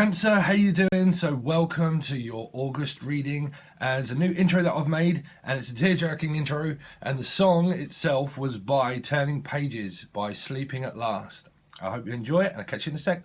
Cancer, how you doing? So welcome to your August reading as a new intro that I've made, and it's a tear-jerking intro, and the song itself was by Turning Pages by Sleeping at Last. I hope you enjoy it, and I'll catch you in a sec.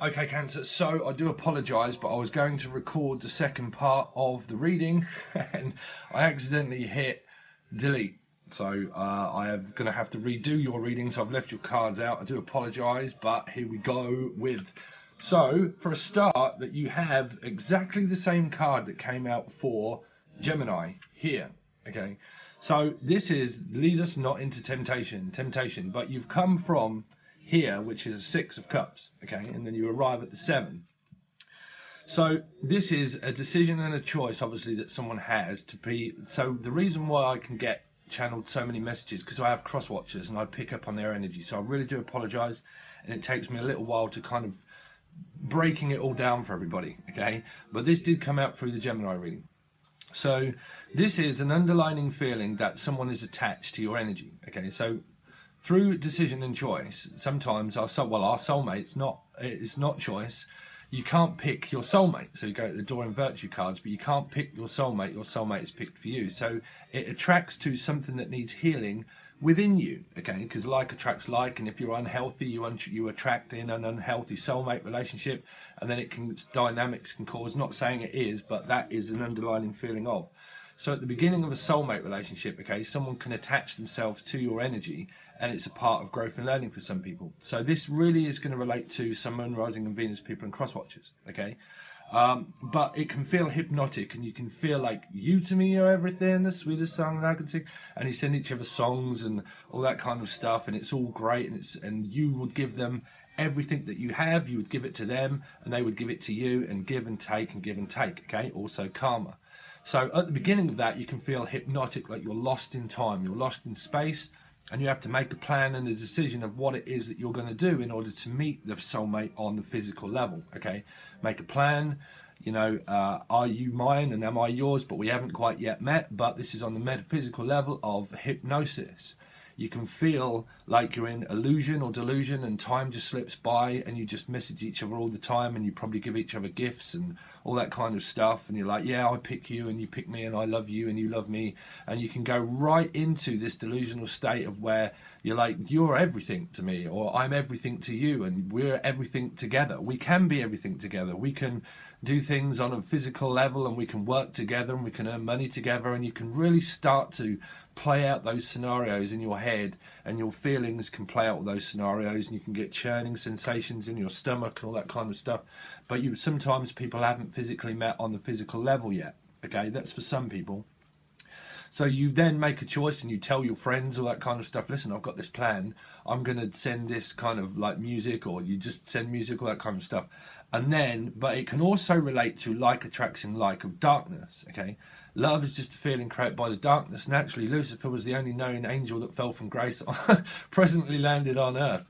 Okay, Cancer, so I do apologise, but I was going to record the second part of the reading and I accidentally hit delete. So I am going to have to redo your reading, so I've left your cards out. I do apologise, but here we go with... So, for a start, that you have exactly the same card that came out for Gemini here, okay? So this is lead us not into temptation, but you've come from here, which is a 6 of cups, okay, and then you arrive at the 7. So this is a decision and a choice, obviously, that someone has to be. So the reason why I can get channeled so many messages, because I have cross watchers and I pick up on their energy, so I really do apologize, and it takes me a little while to kind of breaking it all down for everybody, okay, but this did come out through the Gemini reading. So this is an underlining feeling that someone is attached to your energy, okay? So through decision and choice, sometimes our soulmate's it's not choice. You can't pick your soulmate. So you go to the door and virtue cards, but you can't pick your soulmate. Your soulmate is picked for you. So it attracts to something that needs healing within you, okay? Because like attracts like, and if you're unhealthy, you attract in an unhealthy soulmate relationship, and then dynamics can cause, not saying it is, but that is an underlying feeling of. So at the beginning of a soulmate relationship, okay, someone can attach themselves to your energy, and it's a part of growth and learning for some people. So this really is going to relate to some Moon, Rising and Venus people and cross watchers, okay? But it can feel hypnotic, and you can feel like, you to me are everything, the sweetest song that I can sing, and you send each other songs and all that kind of stuff, and it's all great, and you would give them everything that you have, you would give it to them, and they would give it to you, and give and take and give and take, okay? Also karma. So at the beginning of that, you can feel hypnotic, like you're lost in time, you're lost in space, and you have to make a plan and a decision of what it is that you're going to do in order to meet the soulmate on the physical level, okay? Make a plan, you know, are you mine and am I yours? But we haven't quite yet met, but this is on the metaphysical level of hypnosis. You can feel like you're in illusion or delusion, and time just slips by, and you just message each other all the time, and you probably give each other gifts and all that kind of stuff, and you're like, yeah, I pick you and you pick me, and I love you and you love me, and you can go right into this delusional state of where you're like, you're everything to me, or I'm everything to you, and we're everything together. We can be everything together. We can do things on a physical level, and we can work together and we can earn money together, and you can really start to play out those scenarios in your head, and your feelings can play out those scenarios, and you can get churning sensations in your stomach and all that kind of stuff. But sometimes people haven't physically met on the physical level yet. Okay, that's for some people. So you then make a choice and you tell your friends, all that kind of stuff, listen, I've got this plan, I'm going to send this kind of like music, or you just send music, all that kind of stuff. And then, but it can also relate to like attraction, like of darkness, okay? Love is just a feeling created by the darkness. Naturally, Lucifer was the only known angel that fell from grace, presently landed on earth.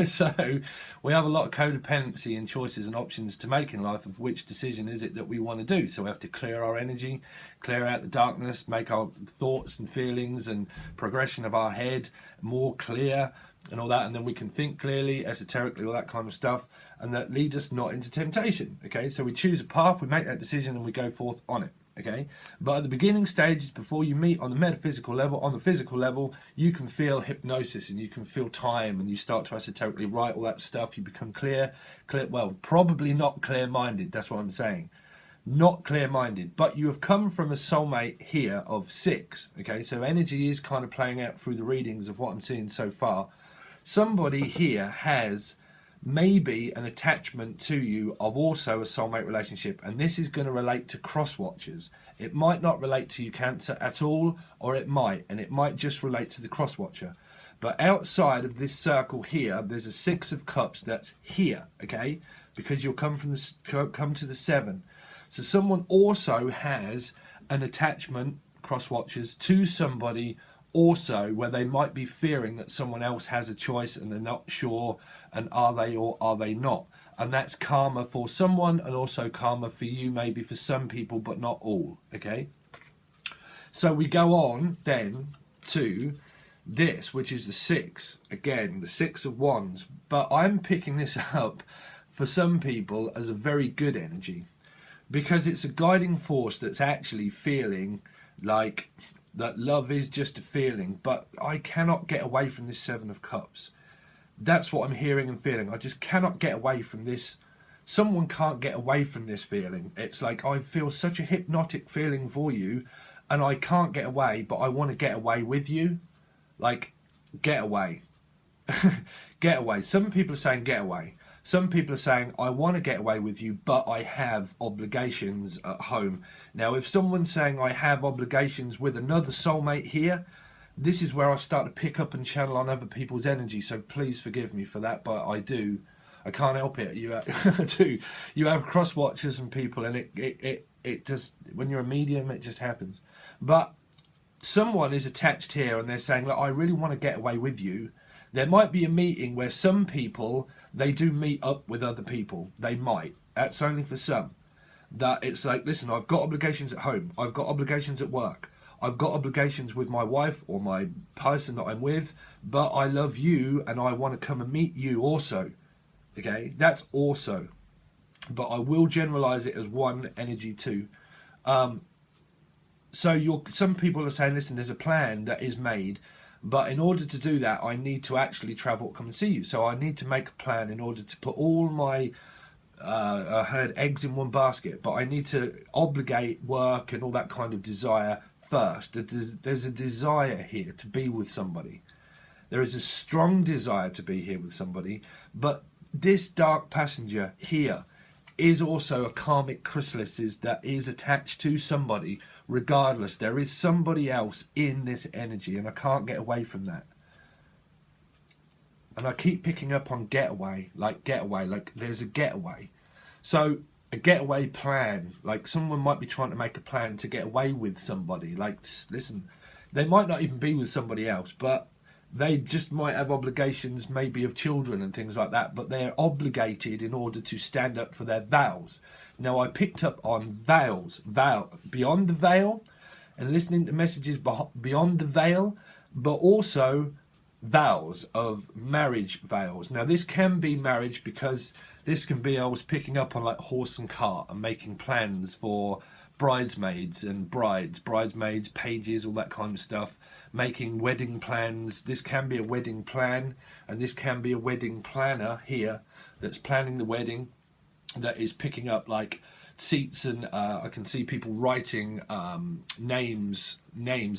So we have a lot of codependency and choices and options to make in life of which decision is it that we want to do. So we have to clear our energy, clear out the darkness, make our thoughts and feelings and progression of our head more clear and all that. And then we can think clearly, esoterically, all that kind of stuff. And that leads us not into temptation, okay? So we choose a path, we make that decision, and we go forth on it, okay? But at the beginning stages, before you meet on the metaphysical level, on the physical level, you can feel hypnosis, and you can feel time, and you start to esoterically write all that stuff. You become clear, well, probably not clear-minded, that's what I'm saying. Not clear-minded, but you have come from a soulmate here of 6, okay? So energy is kind of playing out through the readings of what I'm seeing so far. Somebody here has maybe an attachment to you of also a soulmate relationship, and this is going to relate to cross watchers. It might not relate to you, Cancer, at all, or it might, and it might just relate to the cross watcher. But outside of this circle here, there's a 6 of cups that's here, okay? Because you'll come to the 7. So someone also has an attachment, cross watchers, to somebody also where they might be fearing that someone else has a choice and they're not sure, and are they or are they not. And that's karma for someone, and also karma for you, maybe for some people, but not all, okay? So we go on then to this, which is the 6. Again, the 6 of Wands. But I'm picking this up for some people as a very good energy, because it's a guiding force that's actually feeling like that love is just a feeling, but I cannot get away from this 7 of Cups. That's what I'm hearing and feeling. I just cannot get away from this. Someone can't get away from this feeling. It's like I feel such a hypnotic feeling for you, and I can't get away, but I want to get away with you. Like, get away. Get away. Some people are saying get away. Some people are saying, I want to get away with you, but I have obligations at home. Now, if someone's saying I have obligations with another soulmate here, this is where I start to pick up and channel on other people's energy. So please forgive me for that, but I do. I can't help it. You do. You have cross watchers and people, and it just, when you're a medium, it just happens. But someone is attached here, and they're saying, look, I really want to get away with you. There might be a meeting where some people, they do meet up with other people. They might. That's only for some. That it's like, listen, I've got obligations at home. I've got obligations at work. I've got obligations with my wife or my person that I'm with. But I love you and I want to come and meet you also. Okay? That's also. But I will generalize it as one energy too. So some people are saying, listen, there's a plan that is made. But in order to do that, I need to actually travel, come and see you. So I need to make a plan in order to put all my eggs in one basket. But I need to obligate work and all that kind of desire first. There's a desire here to be with somebody. There is a strong desire to be here with somebody. But this dark passenger here is also a karmic chrysalis that is attached to somebody. Regardless, there is somebody else in this energy, and I can't get away from that. And I keep picking up on getaway, like there's a getaway. So a getaway plan, like someone might be trying to make a plan to get away with somebody. Like, listen, they might not even be with somebody else, but they just might have obligations, maybe of children and things like that, but they're obligated in order to stand up for their vows. Now, I picked up on vows, beyond the veil, and listening to messages beyond the veil, but also vows of marriage vows. Now, this can be marriage, because this can be, I was picking up on like horse and cart and making plans for bridesmaids and bridesmaids, pages, all that kind of stuff, making wedding plans. This can be a wedding plan, and this can be a wedding planner here that's planning the wedding. that is picking up like seats, and I can see people writing names,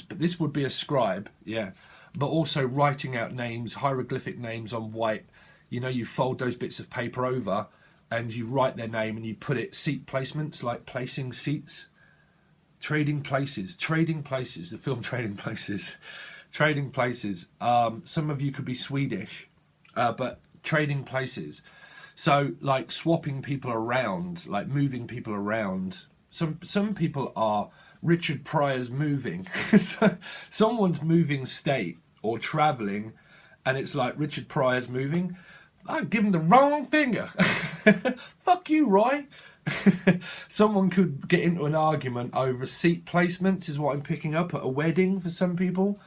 but this would be a scribe, yeah, but also writing out names, hieroglyphic names on white. You know, you fold those bits of paper over and you write their name and you put it, seat placements, like placing seats. Trading Places, the film Trading Places. Trading Places. Some of you could be Swedish, but Trading Places. So, like swapping people around, like moving people around. Some people are Richard Pryor's moving. So, someone's moving state or travelling, and it's like Richard Pryor's moving. I give him the wrong finger. Fuck you, Roy. Someone could get into an argument over seat placements, is what I'm picking up, at a wedding for some people.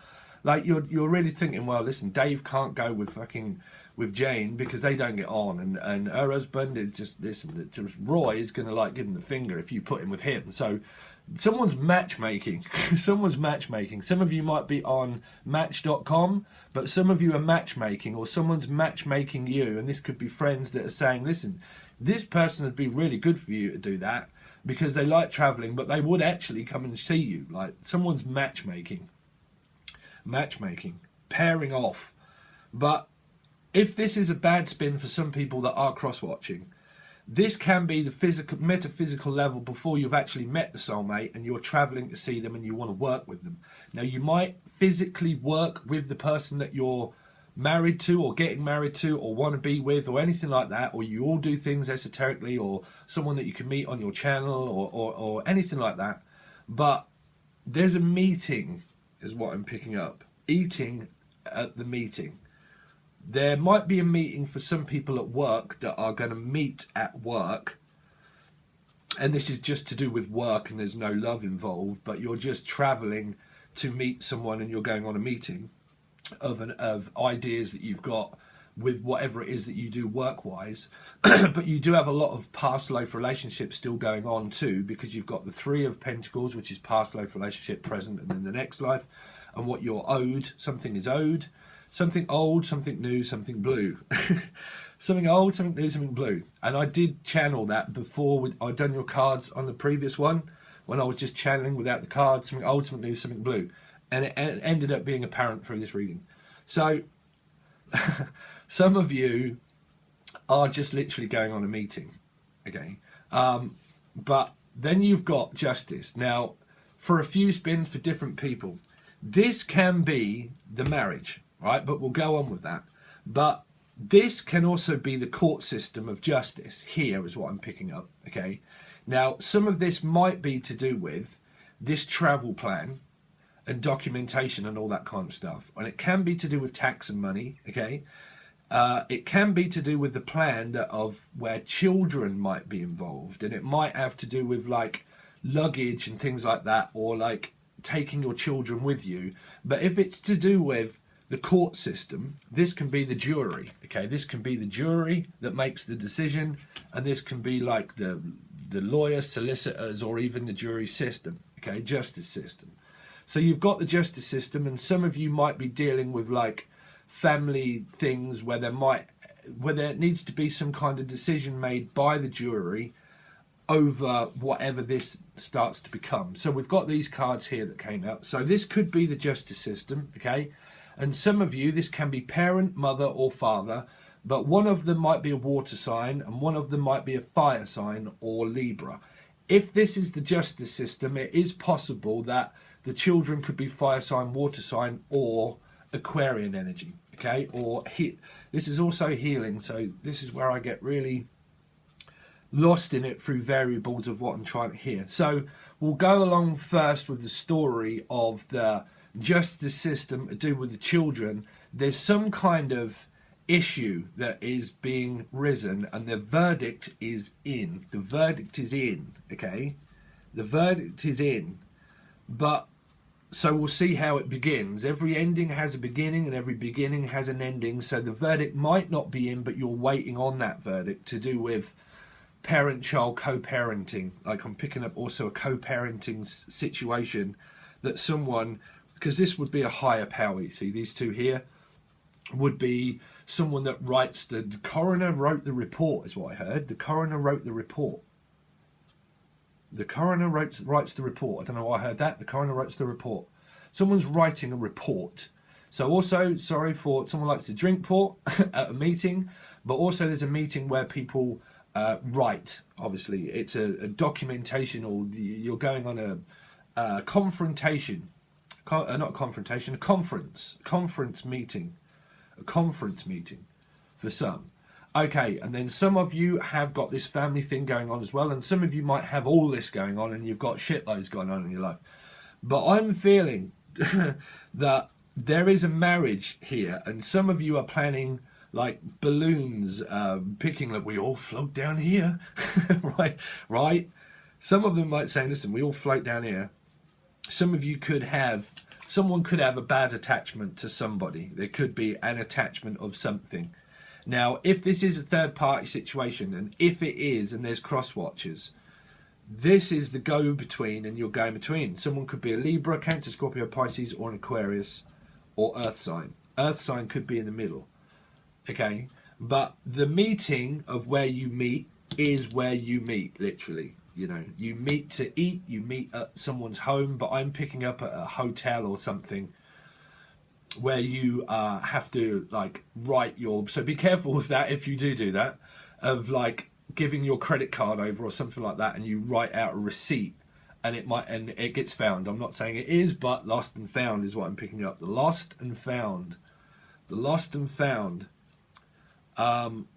Like you're really thinking, well, listen, Dave can't go with Jane because they don't get on, and her husband is just, listen, Roy is going to like give him the finger if you put him with him. So someone's matchmaking. Someone's matchmaking. Some of you might be on Match.com, but some of you are matchmaking, or someone's matchmaking you, and this could be friends that are saying, listen, this person would be really good for you to do that because they like travelling, but they would actually come and see you. Like someone's matchmaking, pairing off. But if this is a bad spin for some people that are cross-watching, this can be the physical, metaphysical level before you've actually met the soulmate and you're travelling to see them and you want to work with them. Now, you might physically work with the person that you're married to or getting married to or want to be with or anything like that, or you all do things esoterically, or someone that you can meet on your channel or anything like that. But there's a meeting, is what I'm picking up. Eating at the meeting. There might be a meeting for some people at work that are going to meet at work, and this is just to do with work and there's no love involved, but you're just travelling to meet someone and you're going on a meeting of ideas that you've got with whatever it is that you do work-wise. But you do have a lot of past life relationships still going on too, because you've got the Three of Pentacles, which is past life relationship, present, and then the next life, and what you're owed. Something is owed. Something old, something new, something blue. Something old, something new, something blue. And I did channel that before. I'd done your cards on the previous one, when I was just channeling without the cards. Something old, something new, something blue. And it ended up being apparent through this reading. So, some of you are just literally going on a meeting, okay? But then you've got Justice. Now, for a few spins for different people, this can be the marriage. Right, but we'll go on with that. But this can also be the court system of justice. Here is what I'm picking up, okay? Now, some of this might be to do with this travel plan and documentation and all that kind of stuff. And it can be to do with tax and money, okay? It can be to do with the plan of where children might be involved. And it might have to do with, like, luggage and things like that, or, like, taking your children with you. But if it's to do with the court system, this can be the jury, okay? This can be the jury that makes the decision, and this can be like the lawyers, solicitors, or even the jury system, okay? Justice system. So you've got the justice system, and some of you might be dealing with like family things where there needs to be some kind of decision made by the jury over whatever this starts to become. So we've got these cards here that came out. So this could be the justice system, okay? And some of you, this can be parent, mother, or father, but one of them might be a water sign, and one of them might be a fire sign or Libra. If this is the justice system, it is possible that the children could be fire sign, water sign, or Aquarian energy, okay? Or this is also healing, so this is where I get really lost in it through variables of what I'm trying to hear. So we'll go along first with the story of the justice system to do with the children. There's some kind of issue that is being risen, and the verdict is in. The verdict is in, okay? The verdict is in. But so we'll see how it begins. Every ending has a beginning, and every beginning has an ending. So the verdict might not be in, but you're waiting on that verdict to do with parent-child co-parenting. Like I'm picking up also a co-parenting situation that someone, because this would be a higher power, you see these two here, would be someone that writes the coroner wrote the report, is what I heard. The coroner wrote the report. The coroner writes the report. I don't know why I heard that. The coroner writes the report. Someone's writing a report. So also, sorry for someone likes to drink port at a meeting, but also there's a meeting where people write. Obviously, it's a documentation, or you're going on a confrontation, not confrontation, a conference meeting, a conference meeting for some. Okay, and then some of you have got this family thing going on as well, and some of you might have all this going on, and you've got shitloads going on in your life. But I'm feeling that there is a marriage here, and some of you are planning like balloons, picking like we all float down here, right? Some of them might say, listen, we all float down here. Some of you someone could have a bad attachment to somebody. There could be an attachment of something. Now, if this is a third-party situation, and if it is, and there's cross-watchers, this is the go-between, and you're going between. Someone could be a Libra, Cancer, Scorpio, Pisces, or an Aquarius, or Earth sign. Earth sign could be in the middle, okay? But the meeting of where you meet is where you meet, literally. You know, you meet to eat, you meet at someone's home, but I'm picking up at a hotel or something, where you have to like write your, so be careful with that if you do that, of like giving your credit card over or something like that, and you write out a receipt, and it gets found. I'm not saying it is, but lost and found is what I'm picking up. The lost and found,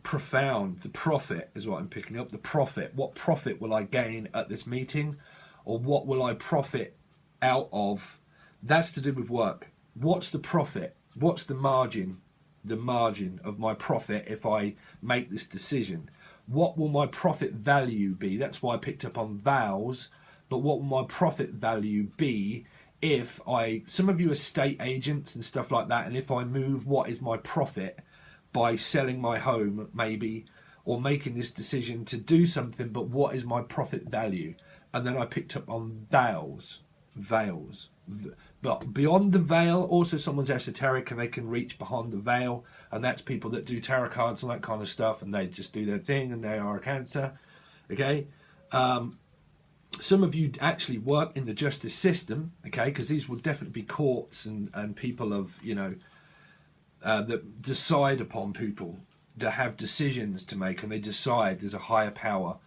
profound, the profit is what I'm picking up. The profit, what profit will I gain at this meeting, or what will I profit out of? That's to do with work. What's the profit? What's the margin? The margin of my profit if I make this decision. What will my profit value be? That's why I picked up on vows. But what will my profit value be if some of you are estate agents and stuff like that, and if I move, what is my profit by selling my home maybe, or making this decision to do something, but what is my profit value? And then I picked up on veils. But beyond the veil, also someone's esoteric and they can reach behind the veil, and that's people that do tarot cards and that kind of stuff, and they just do their thing, and they are a Cancer, okay? Some of you actually work in the justice system, okay, because these will definitely be courts and people of, you know, that decide upon people, that have decisions to make, and they decide there's a higher power.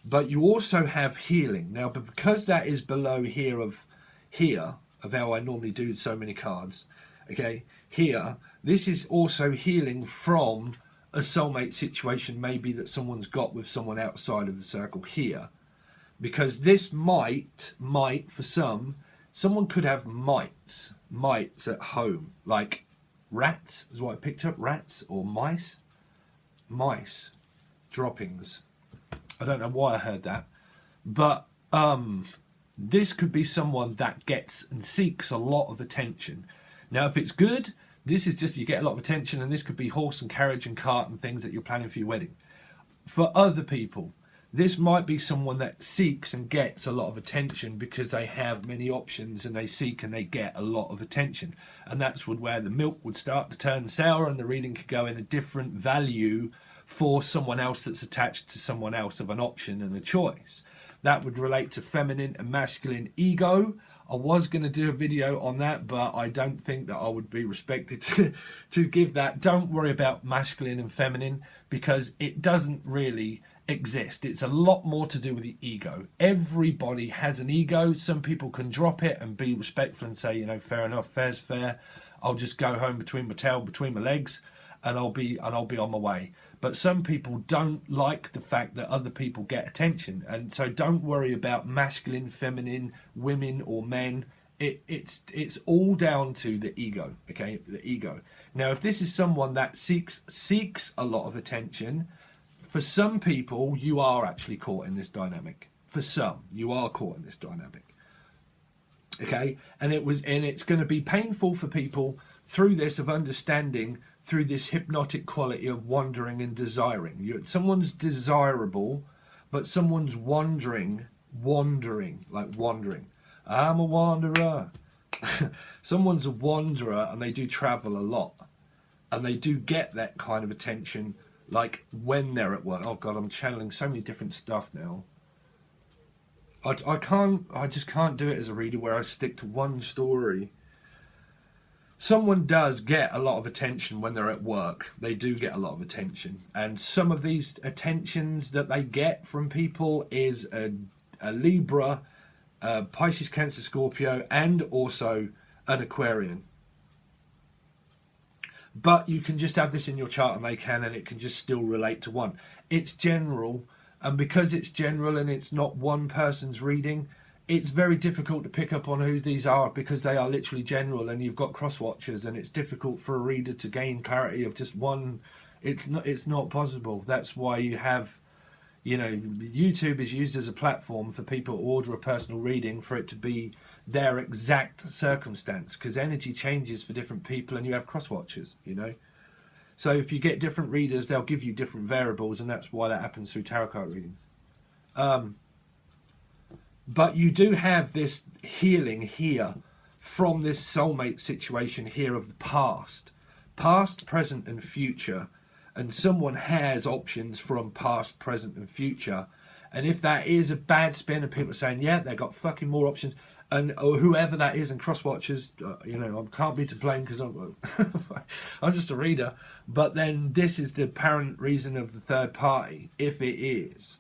But you also have healing. Now, but because that is below here of how I normally do so many cards, okay, here, this is also healing from a soulmate situation maybe that someone's got with someone outside of the circle here. Because this might, for someone could have mites at home, like rats is what I picked up, rats or mice, droppings. I don't know why I heard that, but this could be someone that gets and seeks a lot of attention. Now, if it's good, this is just you get a lot of attention, and this could be horse and carriage and cart and things that you're planning for your wedding. For other people, this might be someone that seeks and gets a lot of attention because they have many options, and they seek and they get a lot of attention. And that's where the milk would start to turn sour, and the reading could go in a different value for someone else that's attached to someone else of an option and a choice. That would relate to feminine and masculine ego. I was going to do a video on that, but I don't think that I would be respected to give that. Don't worry about masculine and feminine, because it doesn't really exist. It's a lot more to do with the ego. Everybody has an ego. Some people can drop it and be respectful and say, you know, fair enough, fair's fair. I'll just go home between my tail, between my legs, and I'll be on my way. But some people don't like the fact that other people get attention, and so don't worry about masculine, feminine, women or men. It's all down to the ego, okay? The ego. Now, if this is someone that seeks a lot of attention, for some people you are actually caught in this dynamic. For some, you are caught in this dynamic, okay? And it's going to be painful for people through this of understanding, through this hypnotic quality of wandering and desiring. Someone's desirable, but someone's wandering. I'm a wanderer. Someone's a wanderer, and they do travel a lot. and they do get that kind of attention, like when they're at work. Oh God, I'm channeling so many different stuff now. I just can't do it as a reader where I stick to one story. Someone does get a lot of attention when they're at work. They do get a lot of attention. And some of these attentions that they get from people is a Libra, Pisces, Cancer, Scorpio, and also an Aquarian. But you can just have this in your chart, and they can, and it can just still relate to one. It's general, and because it's general and it's not one person's reading, it's very difficult to pick up on who these are, because they are literally general, and you've got cross watchers, and it's difficult for a reader to gain clarity of just one. It's not possible. That's why you have, you know, YouTube is used as a platform for people to order a personal reading for it to be their exact circumstance, because energy changes for different people, and you have cross watchers, you know. So if you get different readers, they'll give you different variables, and that's why that happens through tarot card readings. But you do have this healing here from this soulmate situation here of the past, present and future. And someone has options from past, present and future. And if that is a bad spin and people are saying, yeah, they've got fucking more options, and or whoever that is, and cross watchers, you know, I can't be to blame because I'm just a reader. But then this is the apparent reason of the third party, if it is.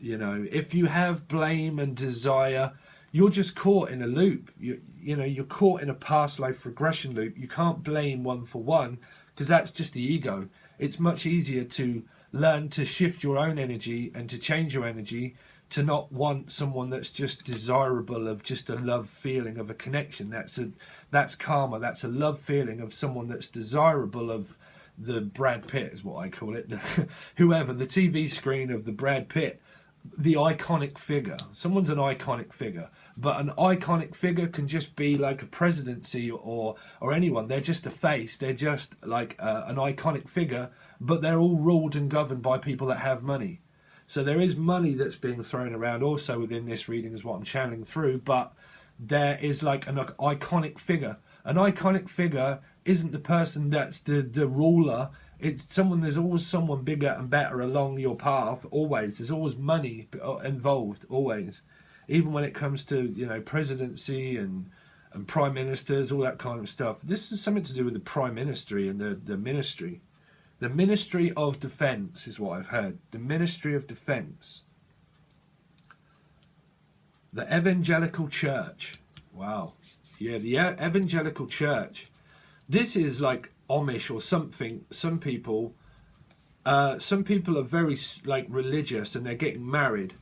You know, if you have blame and desire, you're just caught in a loop. You know, you're caught in a past life regression loop. You can't blame one for one, because that's just the ego. It's much easier to learn to shift your own energy and to change your energy to not want someone that's just desirable of just a love feeling of a connection. That's karma. That's a love feeling of someone that's desirable of the Brad Pitt is what I call it. Whoever, the TV screen of the Brad Pitt. The iconic figure. Someone's an iconic figure, but an iconic figure can just be like a presidency or anyone. They're just a face. They're just like an iconic figure, but they're all ruled and governed by people that have money. So there is money that's being thrown around also within this reading is what I'm channeling through, but there is like an iconic figure. An iconic figure isn't the person that's the ruler. It's someone. There's always someone bigger and better along your path. Always, there's always money involved. Always, even when it comes to, you know, presidency and prime ministers, all that kind of stuff. This is something to do with the prime ministry and the ministry. The Ministry of Defence is what I've heard. The Ministry of Defence. The Evangelical Church. Wow. Yeah, the Evangelical Church. This is like Amish or something. Some people are very like religious, and they're getting married.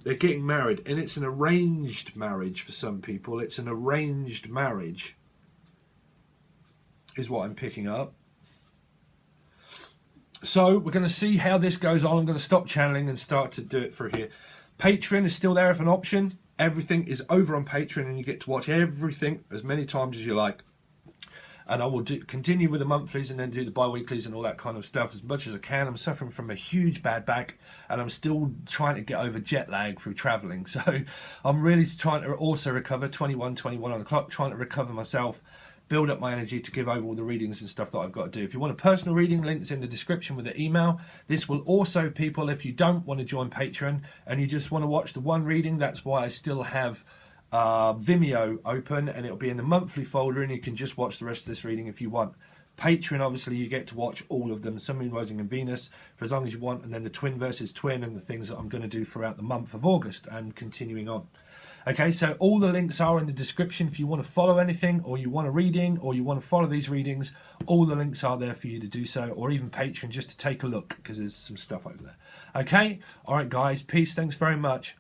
They're getting married, and it's an arranged marriage for some people. It's an arranged marriage, is what I'm picking up. So we're going to see how this goes on. I'm going to stop channeling and start to do it through here. Patreon is still there as an option. Everything is over on Patreon, and you get to watch everything as many times as you like. And I will continue with the monthlies and then do the bi-weeklies and all that kind of stuff as much as I can. I'm suffering from a huge bad back, and I'm still trying to get over jet lag through travelling. So I'm really trying to also recover, 21 on the clock, trying to recover myself, build up my energy to give over all the readings and stuff that I've got to do. If you want a personal reading, link's in the description with the email. This will also, people, if you don't want to join Patreon and you just want to watch the one reading, that's why I still have Vimeo open, and it'll be in the monthly folder, and you can just watch the rest of this reading if you want. Patreon, obviously, you get to watch all of them, Sun, Moon, Rising and Venus, for as long as you want, and then the twin versus twin and the things that I'm going to do throughout the month of August and continuing on. Okay, so all the links are in the description. If you want to follow anything, or you want a reading, or you want to follow these readings, all the links are there for you to do so, or even Patreon just to take a look, because there's some stuff over there. Okay, all right, guys, peace, thanks very much.